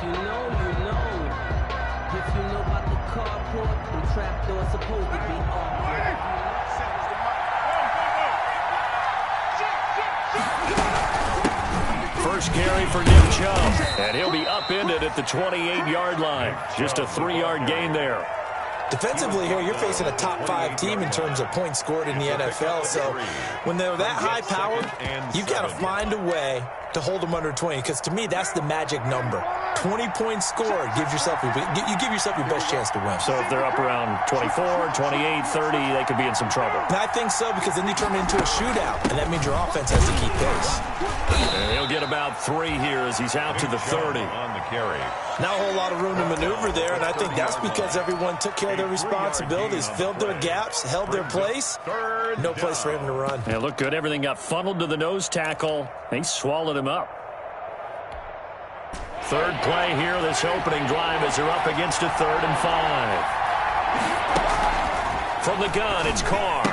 you know, you know. If you know about the carport, the trapdoor's supposed to be First carry for Nick Chubb, and he'll be upended at the 28-yard line. Just a 3-yard gain there. Defensively here, you're facing a top-5 team in terms of points scored in the NFL. So when they're that high-powered, you've got to find a way to hold them under 20. Because to me, that's the magic number. 20 points scored gives yourself you give yourself your best chance to win. So if they're up around 24, 28, 30, they could be in some trouble. And I think so, because then you turn it into a shootout, and that means your offense has to keep pace. And he'll get about 3 here as he's out to the 30. On the carry. Not a whole lot of room to maneuver there, and I think that's because everyone took care of their responsibilities, filled their gaps, held their place. No place for him to run. Yeah, looked good. Everything got funneled to the nose tackle. They swallowed him up. Third play here, this opening drive as they're up against a 3rd and 5. From the gun, it's Carr.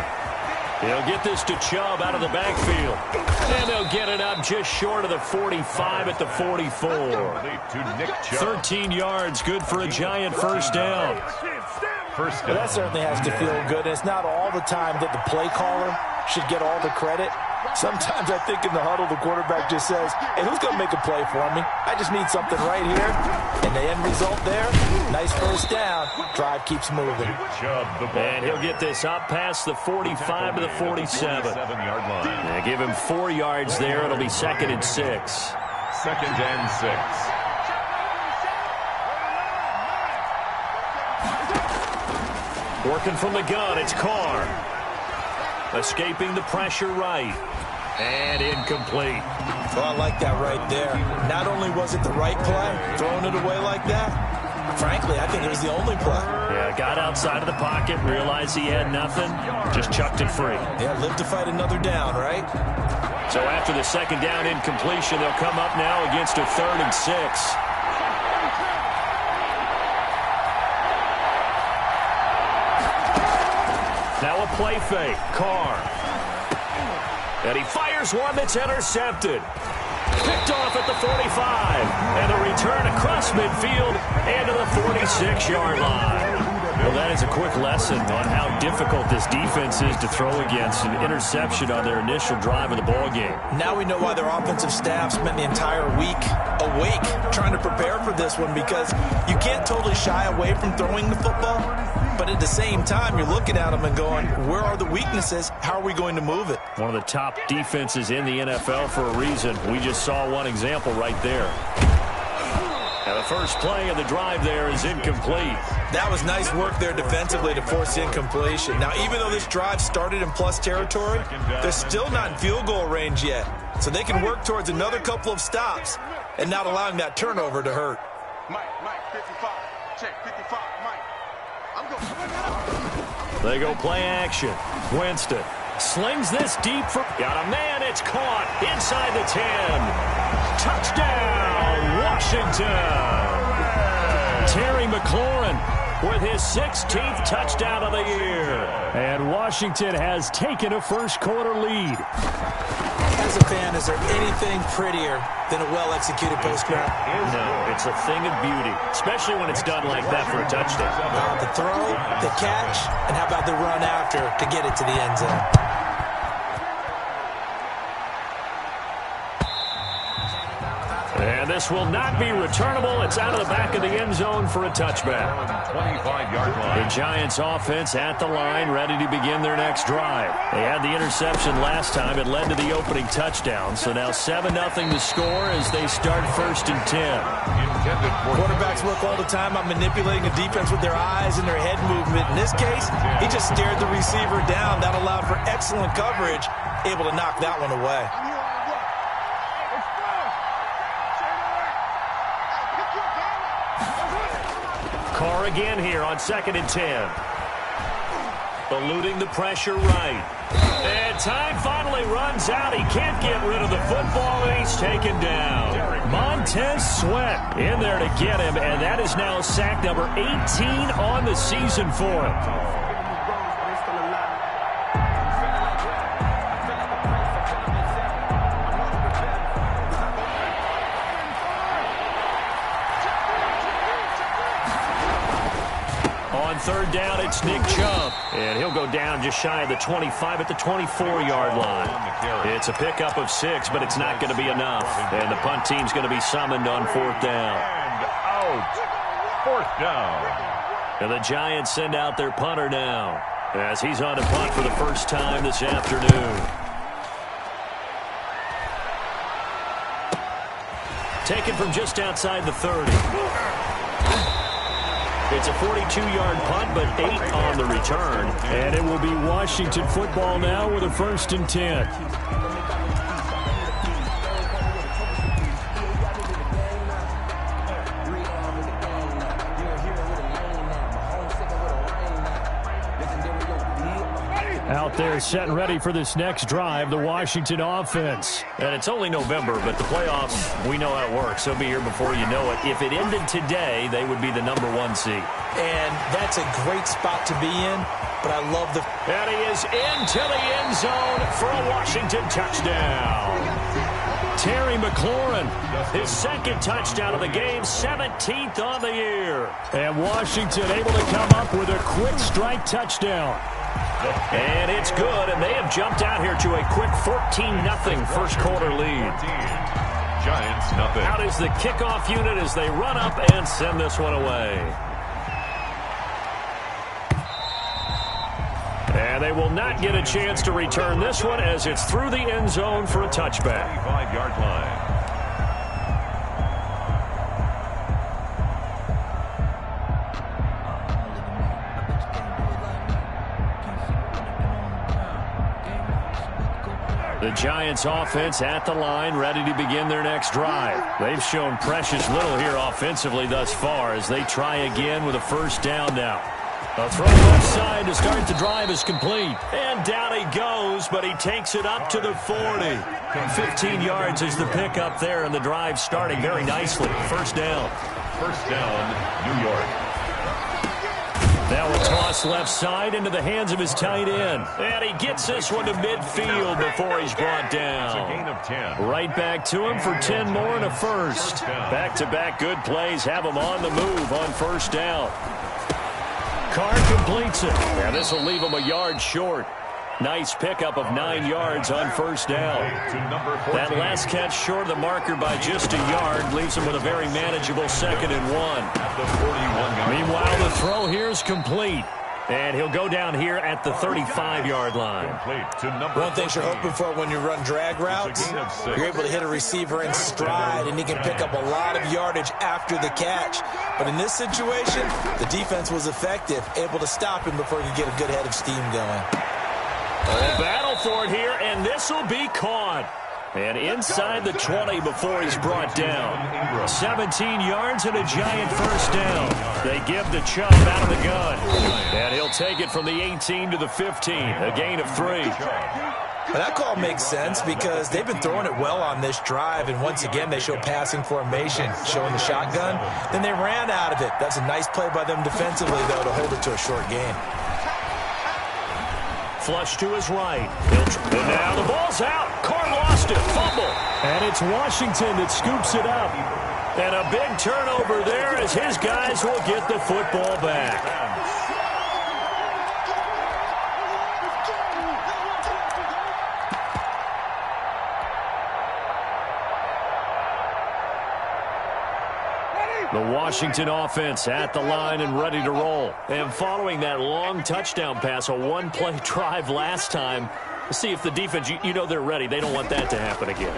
He'll get this to Chubb out of the backfield. And they'll get it up just short of the 45 at the 44. 13 yards, good for a giant first down. Well, that certainly has to feel good. It's not all the time that the play caller should get all the credit. Sometimes I think in the huddle, the quarterback just says, hey, who's going to make a play for me? I just need something right here. And the end result there, nice first down. Drive keeps moving. And he'll get this up past the 45 to the 47. Yeah, give him 4 yards there. It'll be 2nd and 6. 2nd and 6. Working from the gun, it's Carr. Escaping the pressure right. And incomplete. Well, I like that right there. Not only was it the right play, throwing it away like that, frankly, I think it was the only play. Yeah, got outside of the pocket, realized he had nothing, just chucked it free. Yeah, live to fight another down, right? So after the 2nd down incompletion, they'll come up now against a 3rd and 6. Now a play fake. Carr. And he fires one that's intercepted. Picked off at the 45. And a return across midfield and to the 46-yard line. Well, that is a quick lesson on how difficult this defense is to throw against. An interception on their initial drive of the ballgame. Now we know why their offensive staff spent the entire week awake trying to prepare for this one, because you can't totally shy away from throwing the football. But at the same time, you're looking at them and going, where are the weaknesses? How are we going to move it? One of the top defenses in the NFL for a reason. We just saw one example right there. Now the first play of the drive there is incomplete. That was nice work there defensively to force the incompletion. Now, even though this drive started in plus territory, they're still not in field goal range yet. So they can work towards another couple of stops and not allowing that turnover to hurt. Mike, 55. Check, 55, Mike. They go play action. Winston slings this deep for... Got a man, it's caught inside the 10. Touchdown, Washington. Terry McLaurin with his 16th touchdown of the year. And Washington has taken a first-quarter lead. As a fan, is there anything prettier than a well-executed post-grab? No, it's a thing of beauty, especially when it's done like that for a touchdown. The throw, the catch, and how about the run after to get it to the end zone? And this will not be returnable. It's out of the back of the end zone for a touchback. 25-yard line. The Giants offense at the line, ready to begin their next drive. They had the interception last time. It led to the opening touchdown. So now 7-0 to score as they start 1st and 10. Quarterbacks work all the time on manipulating a defense with their eyes and their head movement. In this case, he just stared the receiver down. That allowed for excellent coverage, able to knock that one away. Carr again here on 2nd and 10. Eluding the pressure right. And time finally runs out. He can't get rid of the football, and he's taken down. Montez Sweat in there to get him, and that is now sack number 18 on the season for him. On third down, it's Nick Chubb. And he'll go down just shy of the 25 at the 24-yard line. It's a pickup of 6, but it's not going to be enough. And the punt team's going to be summoned on fourth down. And out. Fourth down. And the Giants send out their punter now, as he's on to punt for the first time this afternoon. Taken from just outside the 30. It's a 42-yard punt, but 8 on the return. And it will be Washington football now with a 1st and 10. Out there set and ready for this next drive, the Washington offense. And it's only November, but the playoffs, we know how it works. They'll be here before you know it. If it ended today, they would be the #1 seed. And that's a great spot to be in, but I love the... And he is into the end zone for a Washington touchdown. Terry McLaurin, his 2nd touchdown of the game, 17th on the year. And Washington able to come up with a quick strike touchdown. And it's good, and they have jumped out here to a quick 14-0 first quarter lead. Giants nothing. Out is the kickoff unit as they run up and send this one away. And they will not get a chance to return this one as it's through the end zone for a touchback. 25-yard line. The Giants offense at the line, ready to begin their next drive. They've shown precious little here offensively thus far as they try again with a 1st down now. A throw left side to start the drive is complete. And down he goes, but he takes it up to the 40. 15 yards is the pickup there, and the drive starting very nicely. 1st down. 1st down, New York. Now a toss left side into the hands of his tight end. And he gets this one to midfield before he's brought down. It's a gain of 10. Right back to him for 10 more and a 1st. Back-to-back good plays have him on the move on 1st down. Carr completes it. And this will leave him a yard short. Nice pickup of 9 yards on 1st down. That last catch short of the marker by just a yard leaves him with a very manageable 2nd and 1. Meanwhile, the throw here is complete. And he'll go down here at the 35-yard line. One thing you're hoping for when you run drag routes, you're able to hit a receiver in stride, and he can pick up a lot of yardage after the catch. But in this situation, the defense was effective, able to stop him before he could get a good head of steam going. A battle for it here, and this will be caught. And inside the 20 before he's brought down. 17 yards and a giant 1st down. They give the Chubb out of the gun. And he'll take it from the 18 to the 15, a gain of 3. But that call makes sense because they've been throwing it well on this drive, and once again they show passing formation, showing the shotgun. Then they ran out of it. That's a nice play by them defensively, though, to hold it to a short gain. Flush to his right. And now the ball's out. Carr lost it. Fumble. And it's Washington that scoops it up. And a big turnover there as his guys will get the football back. The Washington offense at the line and ready to roll. And following that long touchdown pass, a 1-play drive last time, let's see if the defense, you know they're ready. They don't want that to happen again.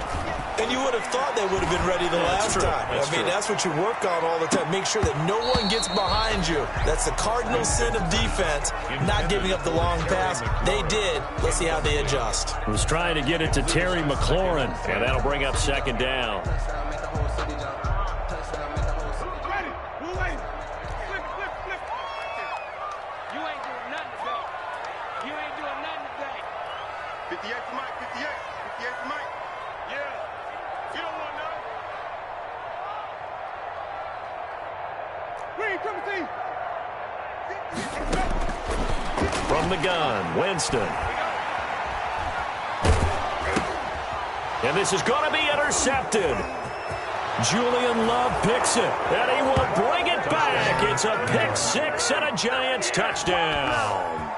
And you would have thought they would have been ready the last time. I mean, that's what you work on all the time. Make sure that no one gets behind you. That's the cardinal sin of defense, not giving up the long pass. They did. Let's see how they adjust. Was trying to get it to Terry McLaurin, and that'll bring up 2nd down. From the gun, Winston. And this is going to be intercepted. Julian Love picks it, and he will bring it back. It's a pick six and a Giants touchdown.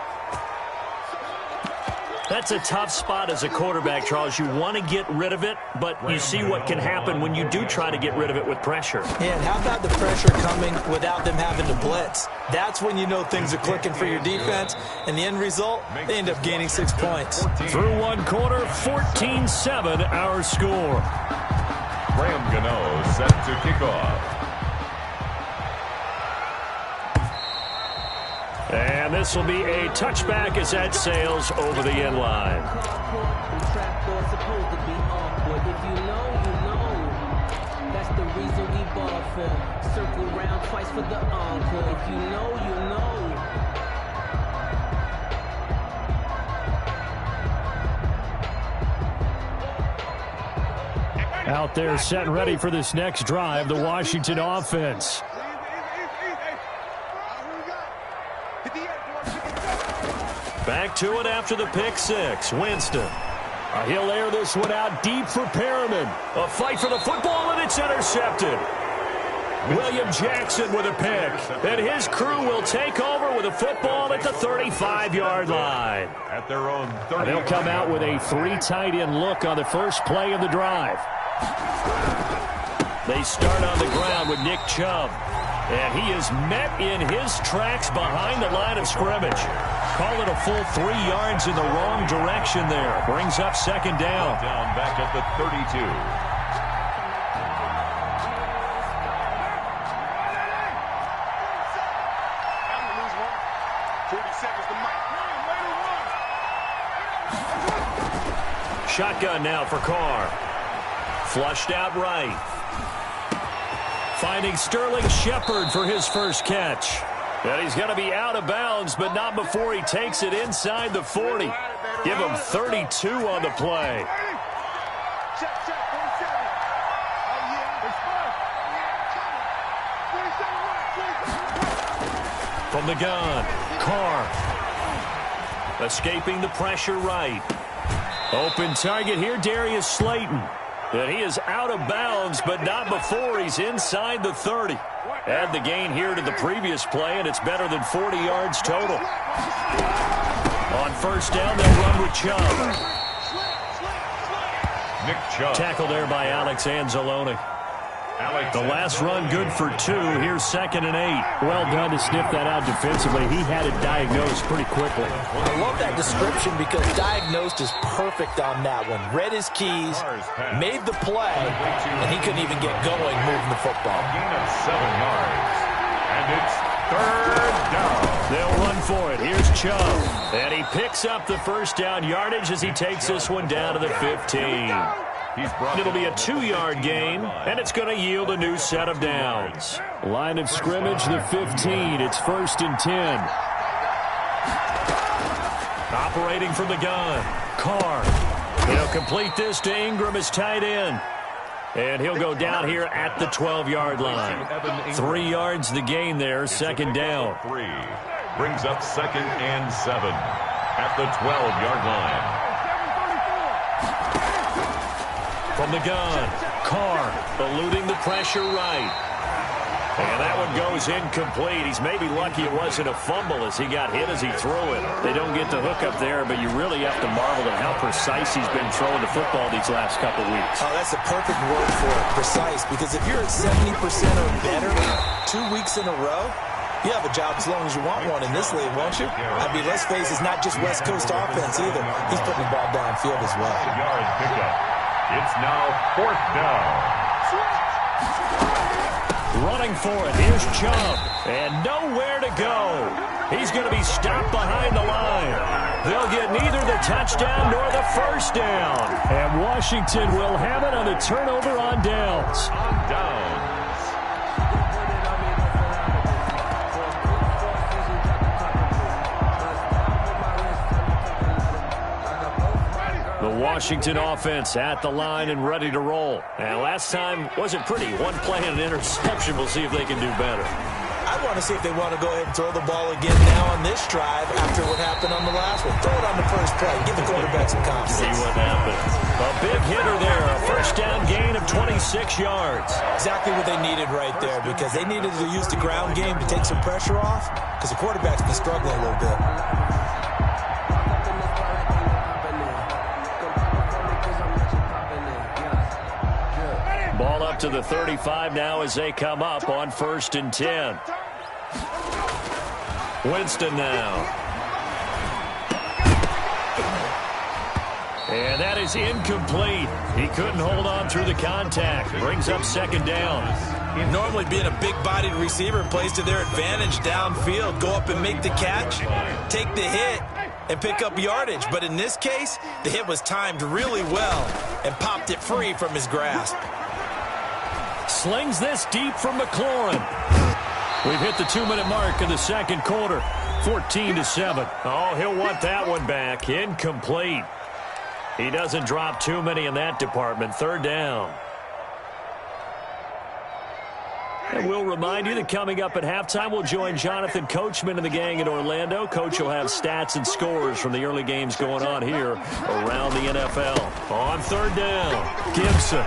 That's a tough spot as a quarterback, Charles. You want to get rid of it, but you see what can happen when you do try to get rid of it with pressure. Yeah, and how about the pressure coming without them having to blitz? That's when you know things are clicking for your defense, and the end result, they end up gaining 6 points. Through one quarter, 14-7 our score. Graham Gano set to kick off. And this will be a touchback as that sails over the end line. That's the reason we ball for. Circle round twice for the encore. If you know, you know. Out there set and ready for this next drive, the Washington offense. Back to it after the pick six. Winston. He'll air this one out deep for Perriman. A fight for the football, and it's intercepted. William Jackson with a pick. And his crew will take over with a football at the 35-yard line. At their own 30. They'll come out with a three tight end look on the first play of the drive. They start on the ground with Nick Chubb. And he is met in his tracks behind the line of scrimmage. Call it a full 3 yards in the wrong direction there. Brings up second down. Down back at the 32. Shotgun now for Carr. Flushed out right. Finding Sterling Shepard for his first catch. And he's going to be out of bounds, but not before he takes it inside the 40. Give him 32 on the play. From the gun, Carr. Escaping the pressure right. Open target here, Darius Slayton. And he is out of bounds, but not before he's inside the 30. Add the gain here to the previous play, and it's better than 40 yards total. On first down, they'll run with Chubb. Nick Chubb. Tackle there by Alex Anzalone. The last run good for 2. Here's 2nd and 8. Well done to sniff that out defensively. He had it diagnosed pretty quickly. I love that description because diagnosed is perfect on that one. Read his keys, made the play, and he couldn't even get going moving the football. Gain of 7 yards. And it's 3rd down. They'll run for it. Here's Chubb. And he picks up the first down yardage as he takes this one down to the 15. It'll be a 2-yard gain, and it's going to yield a new set of downs. Line of scrimmage, the 15. It's 1st and 10. Operating from the gun, Carr. He'll complete this to Ingram as tight end. And he'll go down here at the 12-yard line. 3 yards the gain there, 2nd down. 3 brings up 2nd and 7 at the 12-yard line. From the gun, Carr eluding the pressure right. And that one goes incomplete. He's maybe lucky it wasn't a fumble as he got hit as he threw it. They don't get the hook up there, but you really have to marvel at how precise he's been throwing the football these last couple weeks. Oh, that's a perfect word for it, precise, because if you're at 70% or better 2 weeks in a row, you have a job as long as you want one in this league, won't you? I mean, let's face it, it's not just West Coast offense either. He's putting the ball downfield as well. Yard pickup. It's now 4th down. Running for it. Here's Chubb. And nowhere to go. He's going to be stopped behind the line. They'll get neither the touchdown nor the first down. And Washington will have it on a turnover on downs. On downs. The Washington offense at the line and ready to roll. And last time wasn't pretty. One play and an interception. We'll see if they can do better. I want to see if they want to go ahead and throw the ball again now on this drive after what happened on the last one. Throw it on the first play. Give the quarterback some confidence. See what happens. A big hitter there. A first down gain of 26 yards. Exactly what they needed right there, because they needed to use the ground game to take some pressure off, because the quarterback's been struggling a little bit. Ball up to the 35 now as they come up on 1st and 10. Winston now. And that is incomplete. He couldn't hold on through the contact. Brings up 2nd down. Normally being a big-bodied receiver plays to their advantage downfield. Go up and make the catch, take the hit, and pick up yardage. But in this case, the hit was timed really well and popped it free from his grasp. Slings this deep from McLaurin. We've hit the 2-minute mark of the 2nd quarter. 14-7. Oh, he'll want that one back. Incomplete. He doesn't drop too many in that department. 3rd down. And we'll remind you that coming up at halftime, we'll join Jonathan Coachman and the gang in Orlando. Coach will have stats and scores from the early games going on here around the NFL. On 3rd down, Gibson.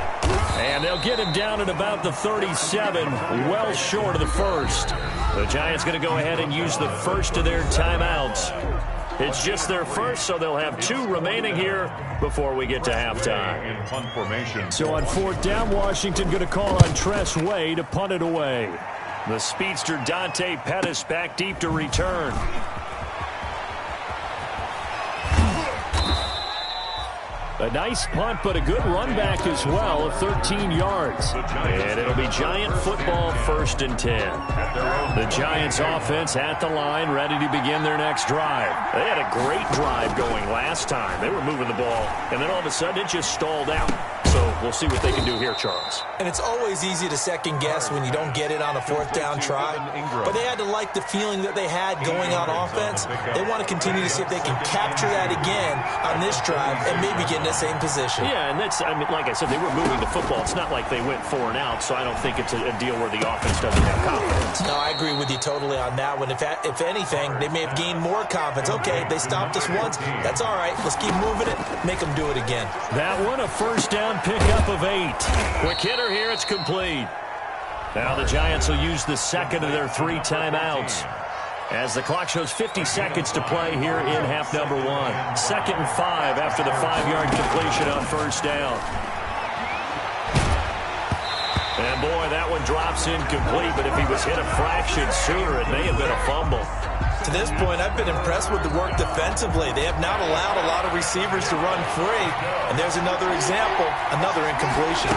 And they'll get him down at about the 37, well short of the 1st. The Giants going to go ahead and use the first of their timeouts. It's just their first, so they'll have 2 remaining here before we get to halftime. So on 4th down, Washington going to call on Tress Way to punt it away. The speedster Dante Pettis back deep to return. A nice punt, but a good run back as well of 13 yards. And it'll be Giant football 1st and 10. The Giants offense at the line, ready to begin their next drive. They had a great drive going last time. They were moving the ball, and then all of a sudden it just stalled out. So we'll see what they can do here, Charles. And it's always easy to second guess when you don't get it on a 4th down try. But they had to like the feeling that they had going on offense. They want to continue to see if they can capture that again on this drive and maybe get in the same position. Yeah, and that's, I mean, like I said, they were moving the football. It's not like they went 4 and out, so I don't think it's a deal where the offense doesn't have confidence. No, I agree with you totally on that one. If anything, they may have gained more confidence. Okay, they stopped us once. That's all right. Let's keep moving it. Make them do it again. That one, a 1st down pickup of 8. Quick hitter here. It's complete. Now the Giants will use the 2nd of their 3 timeouts as the clock shows 50 seconds to play here in half number 1. 2nd and 5 after the 5-yard completion on 1st down. And boy, that one drops incomplete, but if he was hit a fraction sooner, it may have been a fumble. To this point, I've been impressed with the work defensively. They have not allowed a lot of receivers to run free. And there's another example, another incompletion.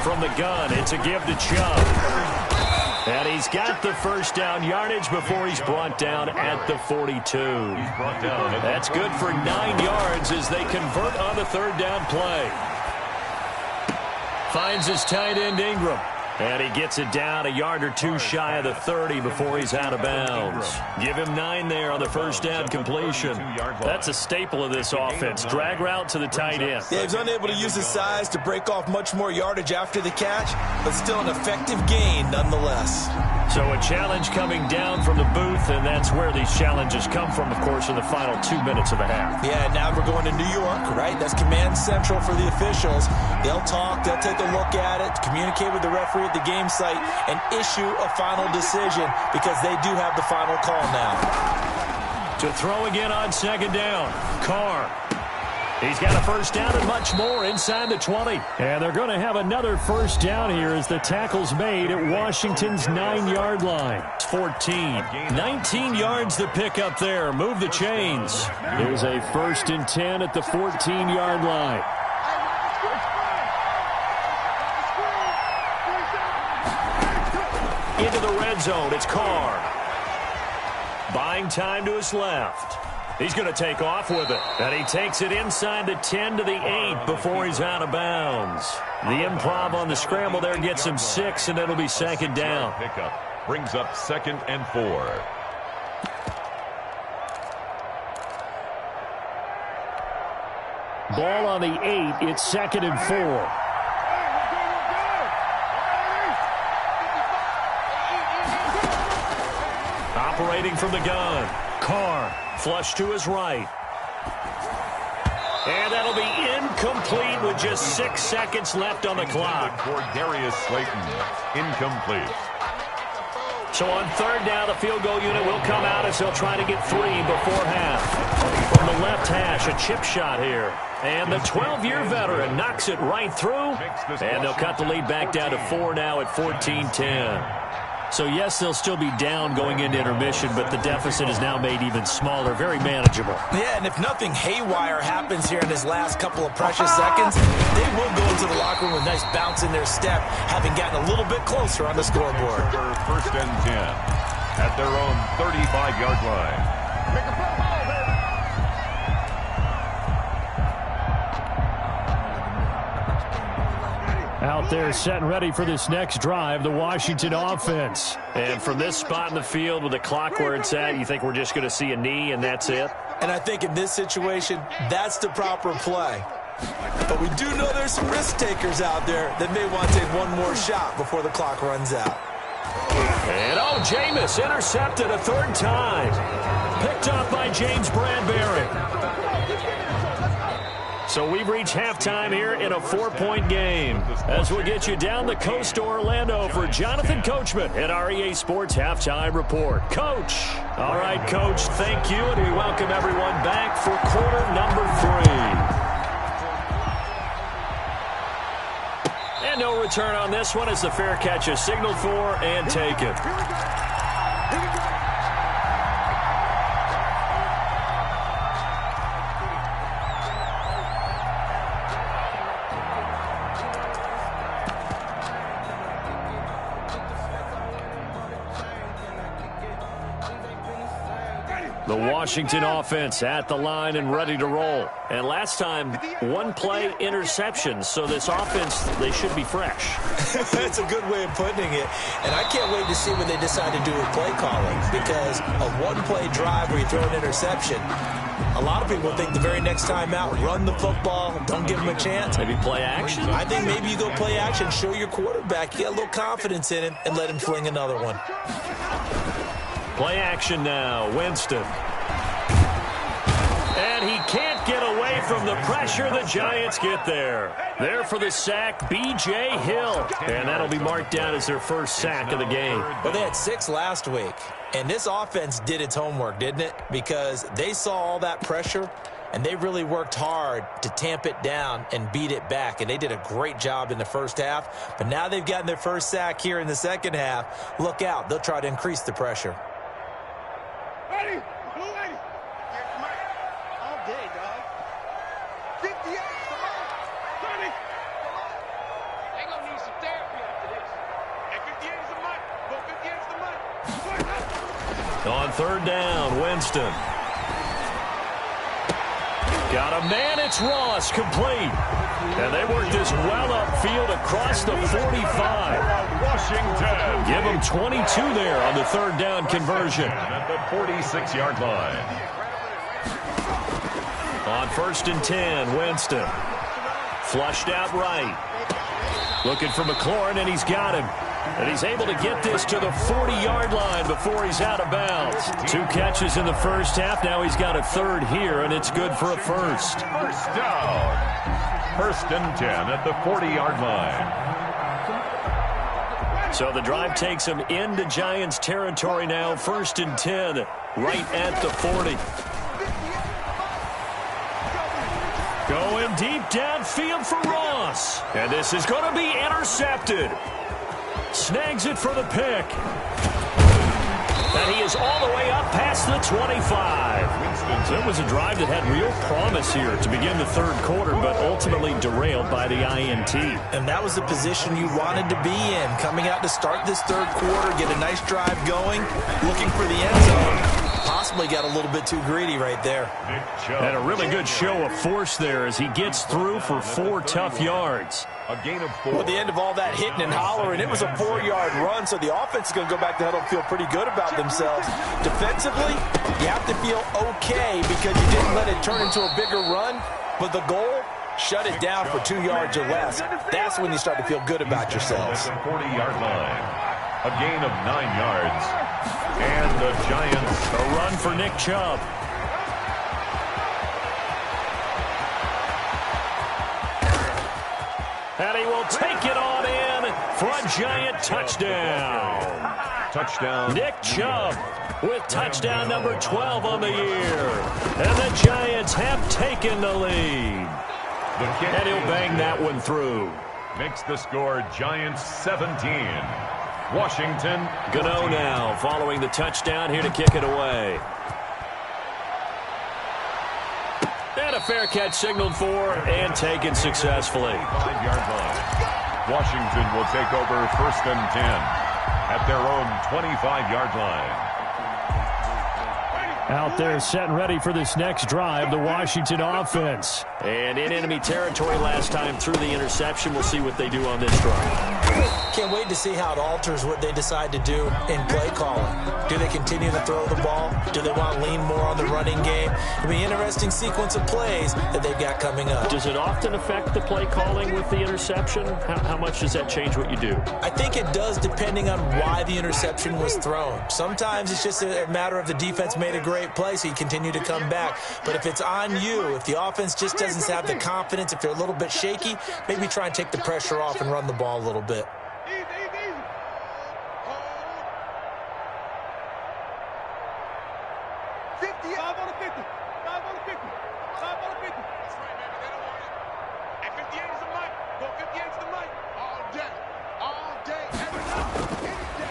From the gun, it's a give to Chubb. And he's got the 1st down yardage before he's brought down at the 42. That's good for 9 yards as they convert on the 3rd down play. Finds his tight end Ingram. And he gets it down a yard or 2 shy of the 30 before he's out of bounds. Give him 9 there on the 1st down completion. That's a staple of this offense. Drag route to the tight end. Yeah, he's unable to use his size to break off much more yardage after the catch, but still an effective gain nonetheless. So a challenge coming down from the booth, and that's where these challenges come from, of course, in the final 2 minutes of the half. Yeah, now we're going to New York, right? That's command central for the officials. They'll talk, they'll take a look at it, communicate with the referee at the game site, and issue a final decision because they do have the final call now. To throw again on 2nd down, Carr. He's got a 1st down and much more inside the 20. And they're going to have another 1st down here as the tackle's made at Washington's 9-yard line. It's 14. 19 yards to pick up there. Move the chains. There's a 1st and 10 at the 14-yard line. Into the red zone. It's Carr. Buying time to his left. He's going to take off with it. And he takes it inside the 10 to the 8 before he's out of bounds. The improv on the scramble there gets him 6, and it'll be 2nd down. Pickup brings up 2nd and 4. Ball on the 8. It's 2nd and 4. Operating from the gun. Carr, flush to his right. And that'll be incomplete with just 6 seconds left on the clock. For Darius Slayton, incomplete. So on third down, the field goal unit will come out as they'll try to get 3 before half. From the left hash, a chip shot here. And the 12-year veteran knocks it right through. And they'll cut the lead back down to 4 now at 14-10. So, yes, they'll still be down going into intermission, but the deficit is now made even smaller, very manageable. Yeah, and if nothing haywire happens here in his last couple of precious seconds, they will go into the locker room with a nice bounce in their step, having gotten a little bit closer on the scoreboard. First and 10 at their own 35-yard line. Make a play ball, baby. Out there set and ready for this next drive, the Washington offense. And from this spot in the field with the clock where it's at, you think we're just going to see a knee and that's it? And I think in this situation, that's the proper play. But we do know there's some risk takers out there that may want to take one more shot before the clock runs out. And Jameis intercepted a third time. Picked up by James Bradbury. So we've reached halftime here in a 4-point game. As we'll get you down the coast to Orlando for Jonathan Coachman at our EA Sports Halftime Report. Coach. All right, Coach, thank you, and we welcome everyone back for quarter number 3. And no return on this one as the fair catch is signaled for and taken. The Washington offense at the line and ready to roll. And last time, 1-play interception. So this offense, they should be fresh. That's a good way of putting it. And I can't wait to see what they decide to do with play calling. Because a 1-play drive where you throw an interception, a lot of people think the very next time out, run the football, don't give them a chance. Maybe play action? I think maybe you go play action, show your quarterback, you got a little confidence in him, and let him fling another one. Play action now, Winston. And he can't get away from the pressure. The Giants get there. There for the sack, B.J. Hill. And that'll be marked down as their first sack of the game. Well, they had 6 last week. And this offense did its homework, didn't it? Because they saw all that pressure, and they really worked hard to tamp it down and beat it back. And they did a great job in the first half. But now they've gotten their first sack here in the second half. Look out. They'll try to increase the pressure. Ready? Blue lady. Yeah, come on. All day, dog. 58. Come on. 30. Come on. They gonna need some therapy after this. And 58 is the money. Go 58 is the money. On third down, Winston. Got a man, it's Ross, complete. And they work this well upfield across the 45. Washington. Give them 22 there on the third down conversion. At the 46-yard line. On 1st and 10, Winston. Flushed out right. Looking for McLaurin, and he's got him. And he's able to get this to the 40-yard line before he's out of bounds. 2 catches in the first half. Now he's got a third here, and it's good for a first. First down. 1st and 10 at the 40-yard line. So the drive takes him into Giants territory now. 1st and 10, right at the 40. Going deep downfield for Ross. And this is going to be intercepted. Snags it for the pick. And he is all the way up past the 25. So it was a drive that had real promise here to begin the third quarter, but ultimately derailed by the INT. And that was the position you wanted to be in. Coming out to start this third quarter, get a nice drive going, looking for the end zone. Possibly got a little bit too greedy right there. And a really good show of force there as he gets through for 4 tough yards. A gain of 4. Well, at the end of all that hitting and hollering, it was a 4-yard run, so the offense is going to go back to huddle and feel pretty good about themselves. Defensively, you have to feel okay because you didn't let it turn into a bigger run, but the goal, shut it down for 2 yards or less. That's when you start to feel good about yourselves. 40-yard line. A gain of 9 yards. And the Giants. A run for Nick Chubb. And he will take it on in for a Giant touchdown. Touchdown. Nick Chubb with touchdown number 12 on the year. And the Giants have taken the lead. And he'll bang that one through. Makes the score Giants 17. Washington. Gano now following the touchdown here to kick it away. And a fair catch signaled for and taken successfully. 5-yard line. Washington will take over 1st and 10 at their own 25-yard line. Out there set and ready for this next drive, the Washington offense. And in enemy territory last time through the interception. We'll see what they do on this drive. Can't wait to see how it alters what they decide to do in play calling. Do they continue to throw the ball? Do they want to lean more on the running game? It'll be an interesting sequence of plays that they've got coming up. Does it often affect the play calling with the interception? How much does that change what you do? I think it does, depending on why the interception was thrown. Sometimes it's just a matter of the defense made a great play, so you continue to come back. But if it's on you, if the offense just doesn't have the confidence, if they're a little bit shaky, maybe try and take the pressure off and run the ball a little bit.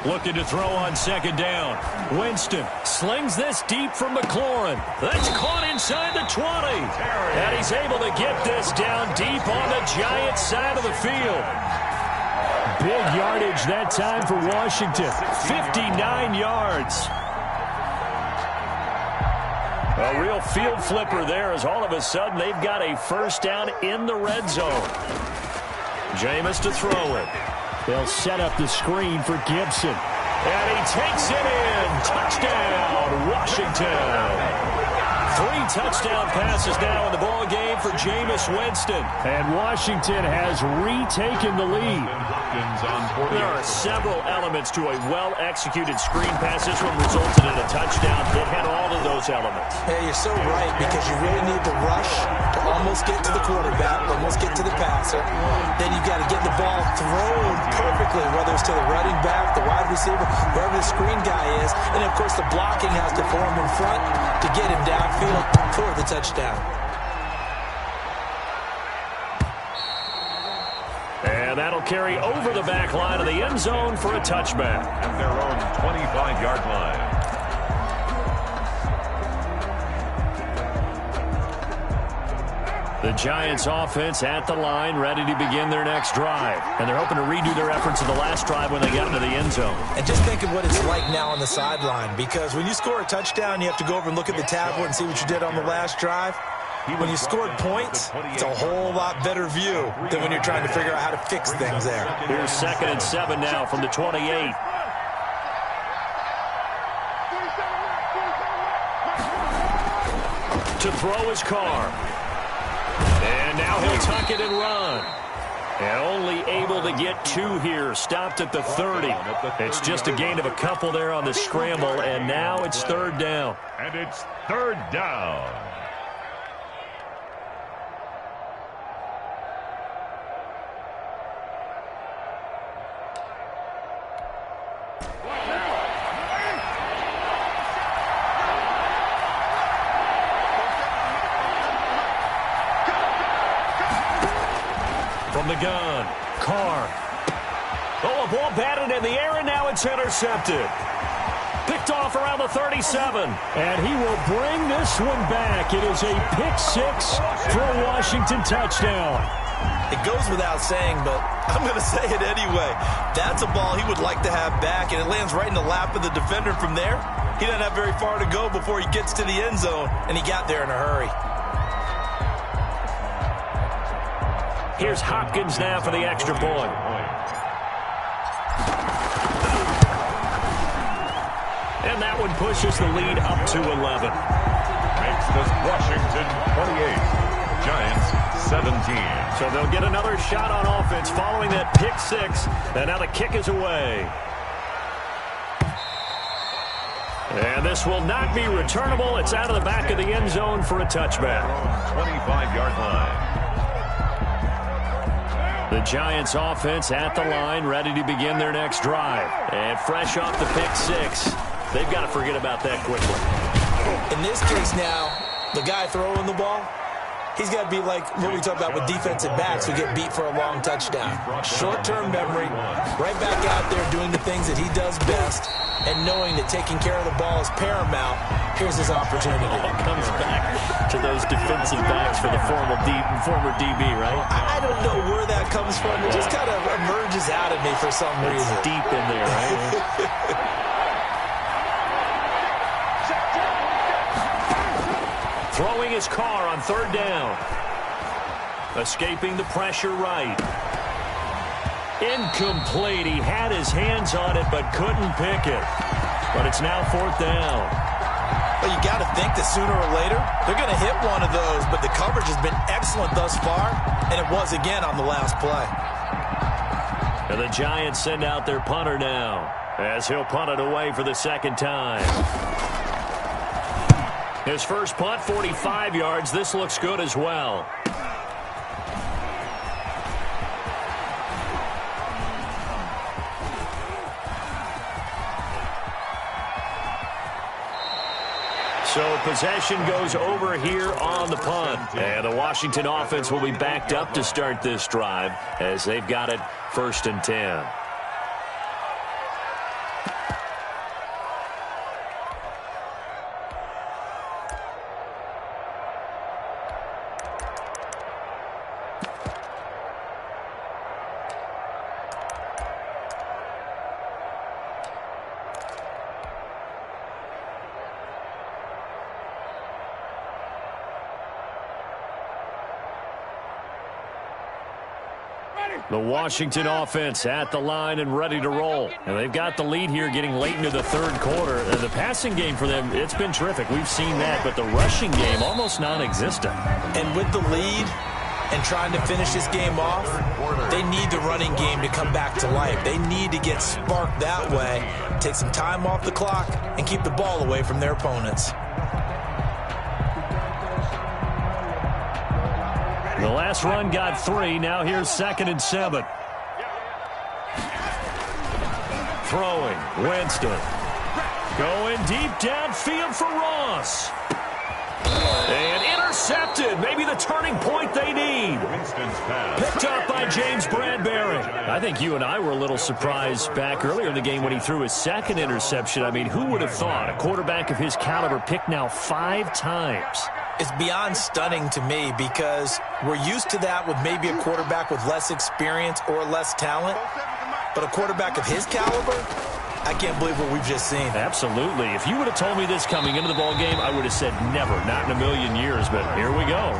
Looking to throw on 2nd down. Winston slings this deep from McLaurin. That's caught inside the 20. And he's able to get this down deep on the Giants side of the field. Big yardage that time for Washington. 59 yards. A real field flipper there as all of a sudden they've got a 1st down in the red zone. Jameis to throw it. They'll set up the screen for Gibson. And he takes it in. Touchdown, Washington. 3 touchdown passes now in the ball game for Jameis Winston. And Washington has retaken the lead. There are several elements to a well-executed screen pass. This one resulted in a touchdown. It had all of those elements. Hey, you're so right, because you really need the rush to almost get to the quarterback, almost get to the passer. Then you got to get the ball thrown perfectly, whether it's to the running back, the wide receiver, wherever the screen guy is. And, of course, the blocking has to form in front to get him downfield for the touchdown. And that'll carry over the back line of the end zone for a touchback. At their own 25-yard line. The Giants offense at the line, ready to begin their next drive. And they're hoping to redo their efforts of the last drive when they got into the end zone. And just think of what it's like now on the sideline, because when you score a touchdown, you have to go over and look at the tablet and see what you did on the last drive. When you scored points, it's a whole lot better view than when you're trying to figure out how to fix things there. Here's 2nd and 7 now from the 28. To throw his Carr. And now he'll tuck it and run. And only able to get 2 here. Stopped at the 30. It's just a gain of a couple there on the scramble, and now it's 3rd down. And it's 3rd down. From the gun, Carr. Oh, a ball batted in the air, and now it's intercepted. Picked off around the 37. And he will bring this one back. It is a pick-6 for a Washington touchdown. It goes without saying, but I'm going to say it anyway. That's a ball he would like to have back, and it lands right in the lap of the defender from there. He doesn't have very far to go before he gets to the end zone, and he got there in a hurry. Here's Hopkins now for the extra point. And that one pushes the lead up to 11. Makes this Washington 28, Giants 17. So they'll get another shot on offense following that pick-6. And now the kick is away. And this will not be returnable. It's out of the back of the end zone for a touchback. 25-yard line. The Giants offense at the line, ready to begin their next drive. And fresh off the pick six, they've got to forget about that quickly. In this case now, the guy throwing the ball, he's got to be like what we talk about with defensive backs who get beat for a long touchdown. Short-term memory, right back out there doing the things that he does best, and knowing that taking care of the ball is paramount. Here's his opportunity. It comes back to those defensive backs for the former DB, right? I don't know where that comes from. It just kind of emerges out of me for some reason. It's deep in there, right? Throwing his car on third down. Escaping the pressure right. Incomplete. He had his hands on it but couldn't pick it. But it's now fourth down. Well, you got to think that sooner or later they're going to hit one of those, but the coverage has been excellent thus far, and it was again on the last play. And the Giants send out their punter now as he'll punt it away for the second time. His first punt, 45 yards. This looks good as well. So possession goes over here on the punt. And the Washington offense will be backed up to start this drive as they've got it 1st and 10. The Washington offense at the line and ready to roll. And they've got the lead here getting late into the third quarter. And the passing game for them, it's been terrific. We've seen that. But the rushing game, almost non-existent. And with the lead and trying to finish this game off, they need the running game to come back to life. They need to get sparked that way, take some time off the clock, and keep the ball away from their opponents. The last run got 3. Now here's 2nd and 7. Throwing. Winston. Going deep downfield for Ross. And intercepted. Maybe the turning point they need. Picked up by James Bradbury. I think you and I were a little surprised back earlier in the game when he threw his 2nd interception. I mean, who would have thought a quarterback of his caliber picked now 5 times? It's beyond stunning to me because we're used to that with maybe a quarterback with less experience or less talent. But a quarterback of his caliber, I can't believe what we've just seen. Absolutely. If you would have told me this coming into the ballgame, I would have said never, not in a million years. But here we go.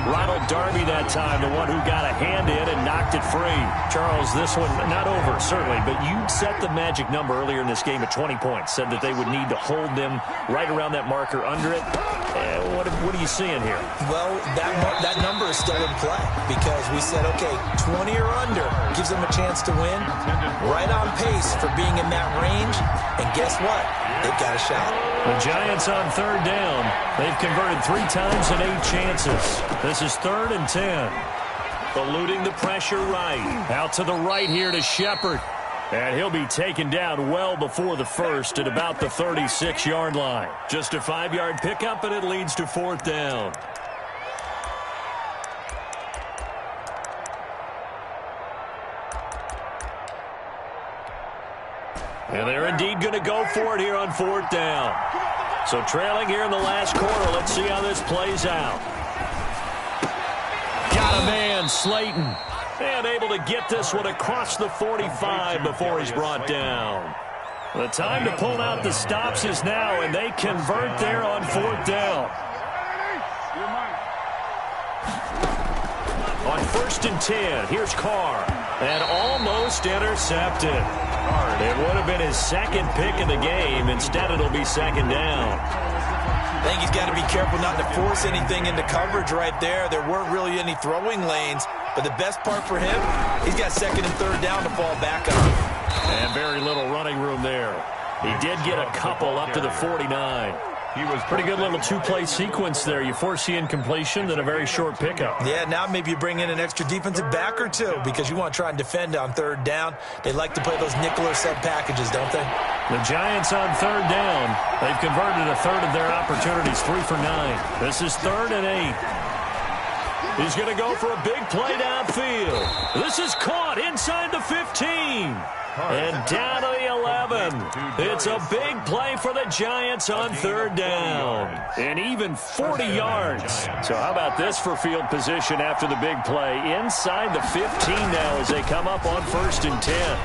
Ronald Darby that time, the one who got a hand in and knocked it free. Charles, this one not over, certainly, but you set the magic number earlier in this game at 20 points, said that they would need to hold them right around that marker under it. What are you seeing here? Well, that number is still in play because we said, okay, 20 or under gives them a chance to win. Right on pace for being in that range. And guess what? They've got a shot. The Giants on third down. They've converted 3 times in 8 chances. This is 3rd and 10. Eluding the pressure right. Out to the right here to Shepard. And he'll be taken down well before the first at about the 36-yard line. Just a 5-yard pickup, and it leads to 4th down. And they're indeed going to go for it here on 4th down. So trailing here in the last quarter. Let's see how this plays out. Got a man, Slayton. And able to get this one across the 45 before he's brought down. The time to pull out the stops is now, and they convert there on 4th down. On 1st and 10, here's Carr. And almost intercepted. It would have been his 2nd pick of the game. Instead, it'll be 2nd down. I think he's got to be careful not to force anything into coverage right there. There weren't really any throwing lanes. But the best part for him, he's got 2nd and 3rd down to fall back on. And very little running room there. He did get a couple up to the 49. He was Pretty good little two-play sequence there. You force the incompletion, then a very short pickup. Yeah, now maybe you bring in an extra defensive back or two because you want to try and defend on third down. They like to play those nickel or sub packages, don't they? The Giants on third down. They've converted a third of their opportunities, 3 for 9. This is 3rd and 8. He's going to go for a big play downfield. This is caught inside the 15. And down to the 11. It's a big play for the Giants on third down. And even 40 yards. So how about this for field position after the big play? Inside the 15 now as they come up on 1st and 10.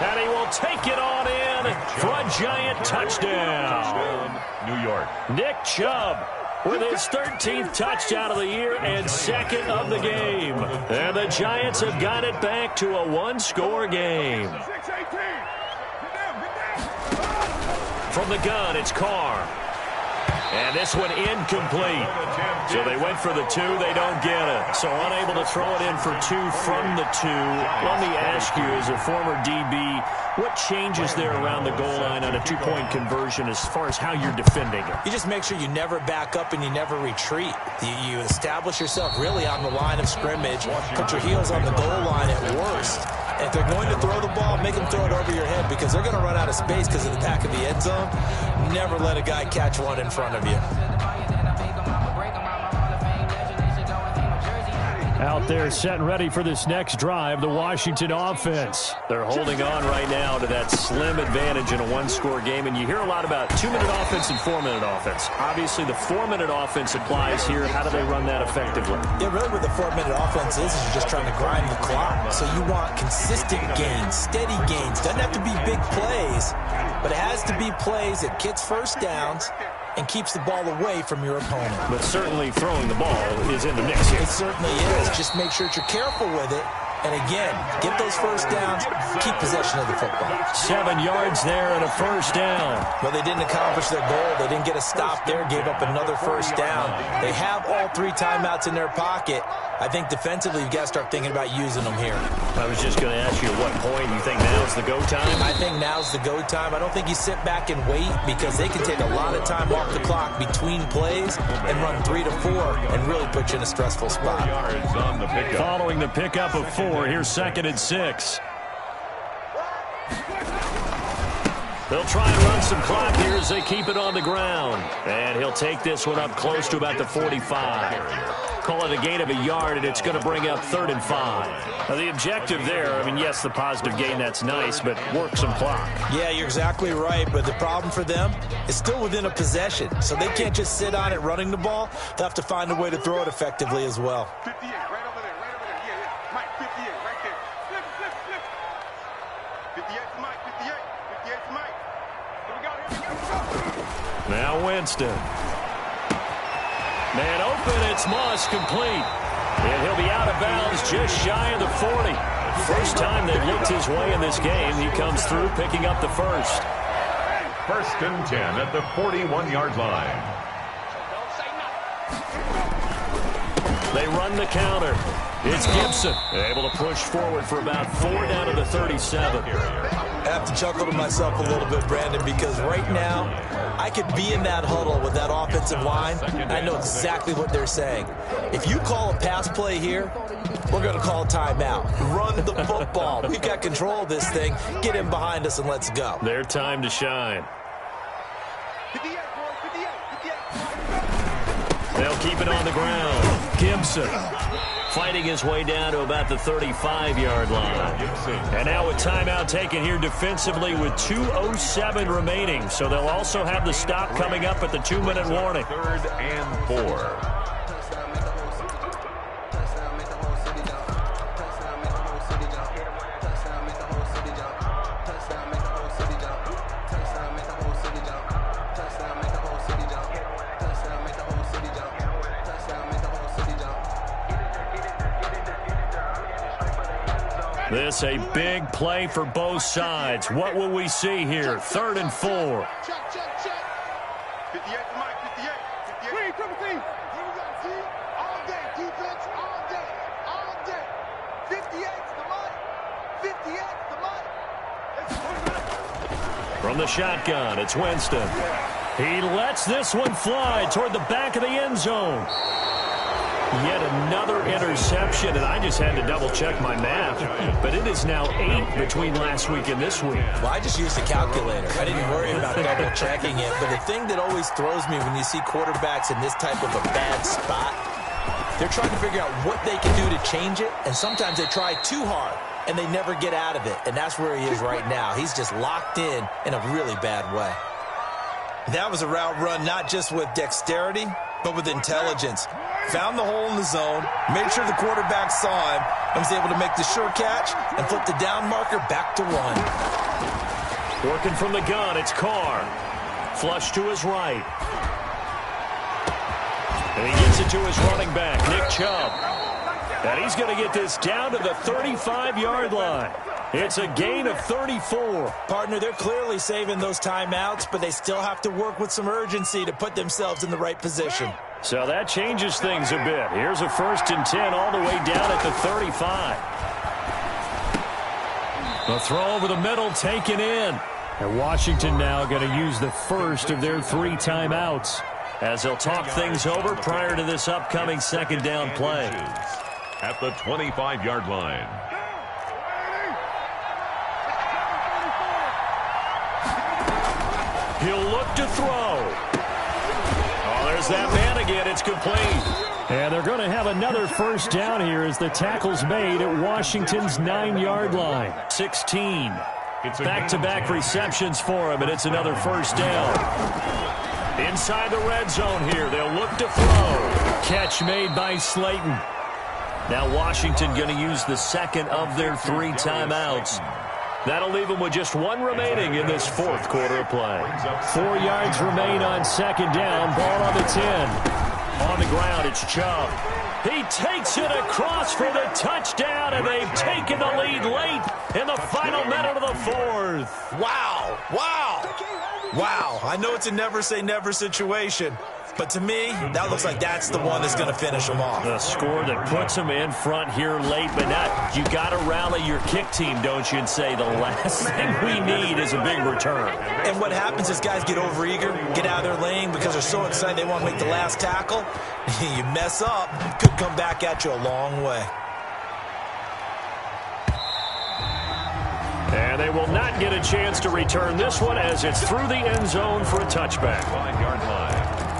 And he will take it on in for a Giant touchdown. New York. Nick Chubb with his 13th touchdown of the year and 2nd of the game. And the Giants have got it back to a one-score game. From the gun, it's Carr. And this one incomplete. So they went for the 2. They don't get it. So unable to throw it in for 2 from the 2. Let me ask you, as a former DB, what changes there around the goal line on a 2-point conversion as far as how you're defending it? You just make sure you never back up and you never retreat. You establish yourself really on the line of scrimmage. Put your heels on the goal line at worst. And if they're going to throw the ball, make them throw it over your head because they're going to run out of space because of the back of the end zone. Never let a guy catch one in front of you. Out there set and ready for this next drive, the Washington offense. They're holding on right now to that slim advantage in a one-score game, and you hear a lot about 2-minute offense and 4-minute offense. Obviously, the 4-minute offense applies here. How do they run that effectively? Yeah, really what the 4-minute offense is you're just trying to grind the clock. So you want consistent gains, steady gains. Doesn't have to be big plays, but it has to be plays that gets first downs and keeps the ball away from your opponent. But certainly throwing the ball is in the mix here. It certainly is. Just make sure that you're careful with it. And again, get those first downs, keep possession of the football. 7 yards there and a first down. Well, they didn't accomplish their goal. They didn't get a stop there, gave up another first down. They have all 3 timeouts in their pocket. I think defensively, you've got to start thinking about using them here. I was just going to ask you at what point you think now's the go time? I think now's the go time. I don't think you sit back and wait because they can take a lot of time off the clock between plays and run 3 to 4 and really put you in a stressful spot. Following the pickup of 4, here's 2nd and 6. They'll try and run some clock here as they keep it on the ground. And he'll take this one up close to about the 45. Call it a gain of a yard, and it's going to bring up 3rd and 5. Now, the objective there, I mean, yes, the positive gain, that's nice, but work some clock. Yeah, you're exactly right, but the problem for them is still within a possession. So they can't just sit on it running the ball. They'll have to find a way to throw it effectively as well. 58, right over there, right over there. Yeah. Mike, 58, right there. Flip. 58 to Mike, 58. 58 to Mike. Here we go. Now Winston. Man open, it's Moss complete. And he'll be out of bounds just shy of the 40. First time they've looked his way in this game. He comes through picking up the first. 1st and 10 at the 41-yard line. They run the counter. It's Gibson. Able to push forward for about 4 down to the 37. I have to chuckle to myself a little bit, Brandon, because right now I could be in that huddle with that offensive line. I know exactly what they're saying. If you call a pass play here, we're going to call a timeout. Run the football. We've got control of this thing. Get in behind us and let's go. Their time to shine. 58, boy, 58. They'll keep it on the ground. Gibson fighting his way down to about the 35-yard line. And now a timeout taken here defensively with 2:07 remaining. So they'll also have the stop coming up at the 2-minute warning. 3rd and 4. This a big play for both sides. What will we see here? 3rd and 4. Check. 58 to Mike, 58. 58. Green, triple team. Here we go, team. All day, defense, all day. All day. 58 to Mike. 58 to Mike. From the shotgun, it's Winston. He lets this one fly toward the back of the end zone. Yet another interception, and I just had to double-check my math. But it is now 8 between last week and this week. Well, I just used a calculator. I didn't worry about double-checking it. But the thing that always throws me when you see quarterbacks in this type of a bad spot, they're trying to figure out what they can do to change it, and sometimes they try too hard, and they never get out of it. And that's where he is right now. He's just locked in a really bad way. That was a route run not just with dexterity, but with intelligence. Found the hole in the zone, made sure the quarterback saw him, and was able to make the sure catch and flip the down marker back to 1. Working from the gun, it's Carr. Flush to his right. And he gets it to his running back, Nick Chubb. And he's going to get this down to the 35-yard line. It's a gain of 34. Partner, they're clearly saving those timeouts, but they still have to work with some urgency to put themselves in the right position. So that changes things a bit. Here's a 1st and 10 all the way down at the 35. The throw over the middle taken in. And Washington now going to use the first of their 3 timeouts as they'll talk things over prior to this upcoming 2nd down play. At the 25-yard line. He'll look to throw. Oh, there's that man again. It's complete. And they're going to have another 1st down here as the tackle's made at Washington's 9-yard line. 16. Back-to-back receptions for him, and it's another 1st down. Inside the red zone here. They'll look to throw. Catch made by Slayton. Now Washington going to use the 2nd of their 3 timeouts. That'll leave them with just 1 remaining in this 4th quarter of play. 4 yards remain on 2nd down. Ball on the 10. On the ground, it's Chubb. He takes it across for the touchdown, and they've taken the lead late in the final minute of the 4th. Wow. Wow. Wow. I know it's a never-say-never situation, but to me, that looks like that's the one that's going to finish them off. The score that puts them in front here late, but not. You got to rally your kick team, don't you, and say the last thing we need is a big return. And what happens is guys get overeager, get out of their lane because they're so excited they want to make the last tackle. You mess up, could come back at you a long way. And they will not get a chance to return this one as it's through the end zone for a touchback. 5-yard line.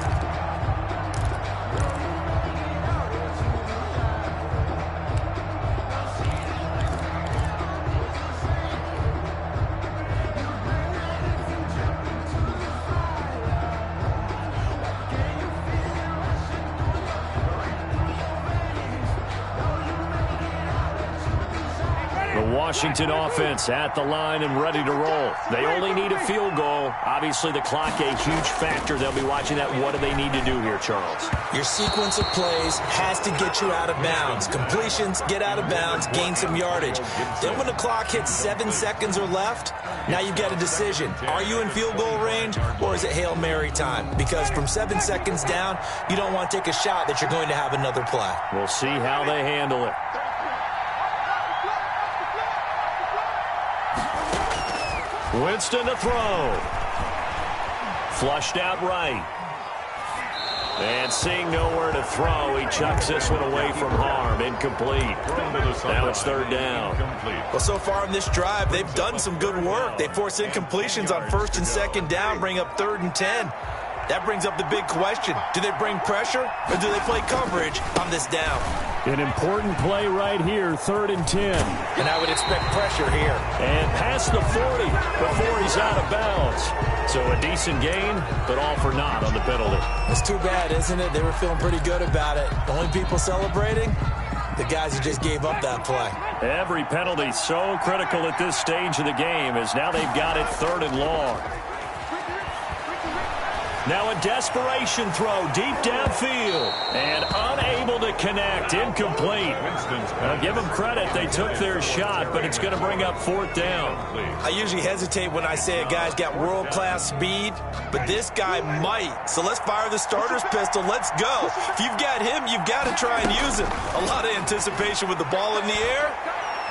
Washington offense at the line and ready to roll. They only need a field goal. Obviously, the clock a huge factor. They'll be watching that. What do they need to do here, Charles? Your sequence of plays has to get you out of bounds. Completions, get out of bounds, gain some yardage. Then when the clock hits 7 seconds or left, now you've got a decision. Are you in field goal range, or is it Hail Mary time? Because from 7 seconds down, you don't want to take a shot that you're going to have another play. We'll see how they handle it. Winston to throw. Flushed out right. And seeing nowhere to throw, he chucks this one away from harm. Incomplete. Now it's 3rd down. Well, so far in this drive, they've done some good work. They force incompletions on 1st and 2nd down, bring up 3rd and 10. That brings up the big question. Do they bring pressure, or do they play coverage on this down? An important play right here, 3rd and 10. And I would expect pressure here. And past the 40 before he's out of bounds. So a decent gain, but all for naught on the penalty. It's too bad, isn't it? They were feeling pretty good about it. The only people celebrating, the guys who just gave up that play. Every penalty so critical at this stage of the game as now they've got it 3rd and long. Now a desperation throw deep downfield and unable to connect. Incomplete. I'll give them credit. They took their shot, but it's going to bring up 4th down. I usually hesitate when I say a guy's got world-class speed, but this guy might. So let's fire the starter's pistol. Let's go. If you've got him, you've got to try and use him. A lot of anticipation with the ball in the air,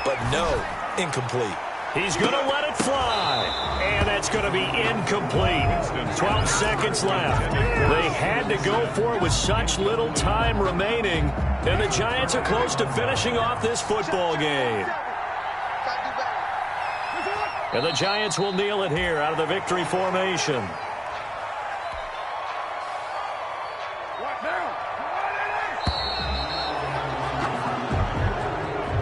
but no, incomplete. He's going to let it fly. And that That's going to be incomplete. 12 seconds left. They had to go for it with such little time remaining, and the Giants are close to finishing off this football game. And the Giants will kneel it here out of the victory formation.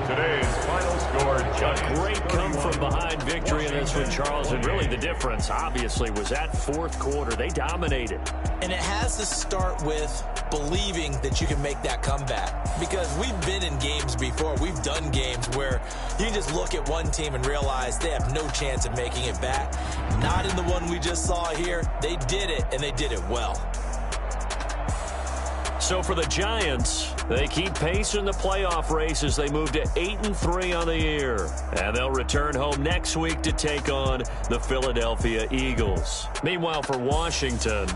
Today's final score, Giants. A great come-from-behind victory in this one, Charles. And really the difference, obviously, was that fourth quarter. They dominated. And it has to start with believing that you can make that comeback. Because we've been in games before. We've done games where you just look at one team and realize they have no chance of making it back. Not in the one we just saw here. They did it, and they did it well. So for the Giants, they keep pace in the playoff race as they move to 8-3 on the year. And they'll return home next week to take on the Philadelphia Eagles. Meanwhile, for Washington,